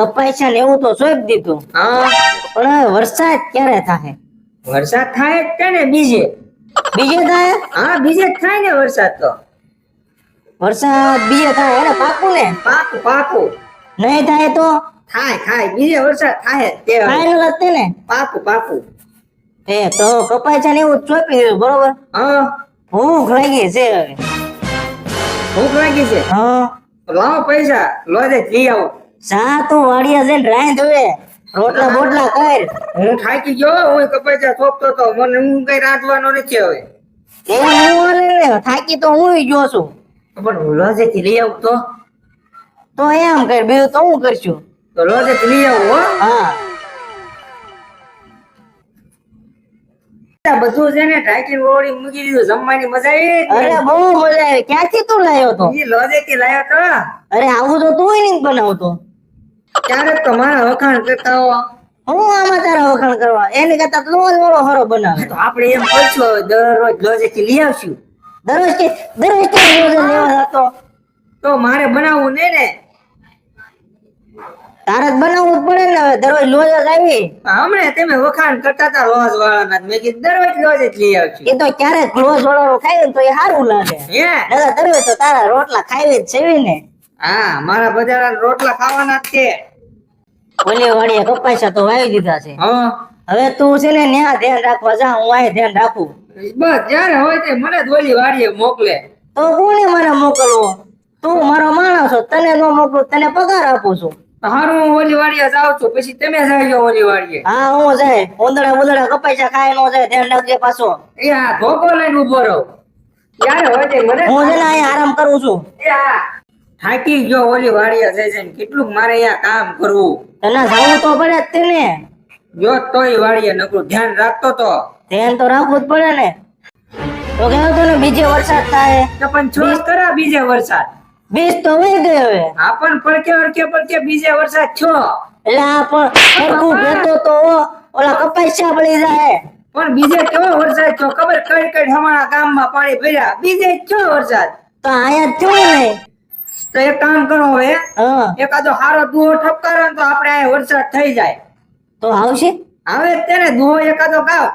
કપાઈ ને એવું તો સોંપ દીધું, હા પણ હવે વરસાદ ક્યારે થાય? વરસાદ થાય જ છે ને બીજે. બીજે થાય? હા બીજે જ થાય ને વરસાદ તો. વરસાદ બીજે થાય એને પાકું ને? પાકું પાકું. નહીં થાય તો થાય બીજે વરસાદ થાય જ તે હવે. ફાઇનલ જ તે ને? પાકું પાકું. તો કપાઈ ને એવું જ સોંપી દીધું, બરોબર. હા ભૂખ લાગી છે હવે. ભૂખ લાગી છે. હા, લાવો પૈસા લોજે લઈ આવો. જા તું વાડિયા જઈને રાંધ હવે, રોટલા બોટલા કર. હું થાકી ગયો, હું કપાઈ થોપતો તો મને હું કઈ રાંધવાનો નથી હવે. એ હું અરે થાકી તો હું ગયો છું. પણ હું લોજે થી લઈ આવું તો એમ કર, બીજું તો હું કરશું. તો લોજે થી લઈ આવું હો. હા, બધું છે ને ઢાંકીને ઓળી મૂકી દીધું, જમવાની મજા અરે આવી. બહુ મજા આવી. ક્યાંથી તું લાવ્યો તો? ઈ લોજે થી લાયા તો અરે આવું તો તું નહીં બનાવતો. ક્યારેક તો મારા વખાણ કરતા હો. હું આમાં તારા વખાણ કરવા? એની કરતા તું જ મારો હરો બનાવે. તો આપણે એમ કરશું હવે દરરોજ લોજે થી લઈ આવશું. દરરોજ કે લેવા જતો? તો મારે બનાવવું નહીં ને. તારે જ બનાવવું જ પડે ને. હવે દરરોજ લોજ જ આવી. હમણાં તમે વખાણ કરતા હતા લોજ વાળાના, મેં કીધું દરરોજ લોજે જ લઈ આવશું. એ તો ક્યારેક લોજ વાળો ખાય ને તો એ સારું લાગે. હે નકર દરરોજ તો તારા રોટલા ખાવી જ છે ને. હા મારા બધા રોટલા ખાવાના જ છે. ઓલી વાડીએ કપાસા તો વાવી દીધા છે. હા હવે તું છે ને ન્યા ધ્યાન રાખવા જા, હું અહીં ધ્યાન રાખું. બસ જયારે હોય તે મને જ ઓલી વાડીએ મોકલે. તો કોને મને મોકલવો? તું મારો માણસ છો, તને ન મોકલું, તને પગાર આપું છું. હારું હું ઓલી વાડીએ જાઉં છું, પછી તમે જાજો ઓલી વાડીએ. હા હું જાય. ઉંદડા ઉંદડા કપાસા ખાય નો જાય, ધ્યાન રાખજે પાછો. એ હા ધોકો લઈને ઉભો રહો. જયારે હોય તે મને હું છે ને અહીંયા આરામ કરું છું. એ હા થાકી ગયો ઓલી વાડીએ જઈને, કેટલું મારે અહીંયા કામ કરવું. તને જાવું તો પડે જ તેને. જો તોય વાડીએ નકરું ધ્યાન રાખતો તો. ધ્યાન તો રાખવું જ પડે ને. તો કહેતો તો ને બીજે વરસાદ થાય. તો પણ છોડ કરા બીજે વરસાદ. બીજ તો વહી ગઈ હવે. હા પણ પડકે બીજે વરસાદ છો. એટલે આ પણ સરખું ભેતો તો ઓલા કપાસ્યા પડી જાય. પણ બીજે કેવો વરસાદ છો ખબર? કઈ હમાણા ગામમાં પાણી ભર્યા, બીજે છો વરસાદ. તો આયા જ થયું ને. તો એક કામ કરો હવે, હા એકાદો હારો દુહો ઠપકારો ને તો આપણે આ વરસાદ થઈ જાય. તો આવશે. આવે જ તેને દુહો એકાદો ગાવ.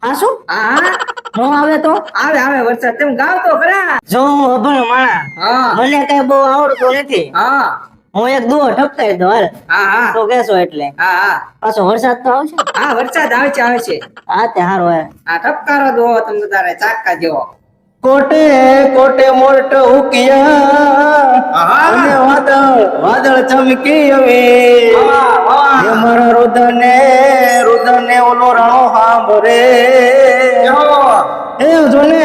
હા શું? હા નો આવે તો? આવે વરસાદ તમે ગાવ તો ખરા. જો હું અભણ માણા, હા મને કઈ બહુ આવડતું નથી. હા હું એક દુઓ ઠપકારી દઉં હાલ. હા તો કેશો એટલે હા પાછો વરસાદ તો આવશે. હા વરસાદ આવે છે. હા તે હારો હે. આ ઠપકારો દુહો તમે તારે ચાકા જેવો. કોટે કોટે મોરટ ઉકિયા અને વાદળ ચમકી હવે એ મારા રુદને ઓલો રાણો સાંભળે એ જોને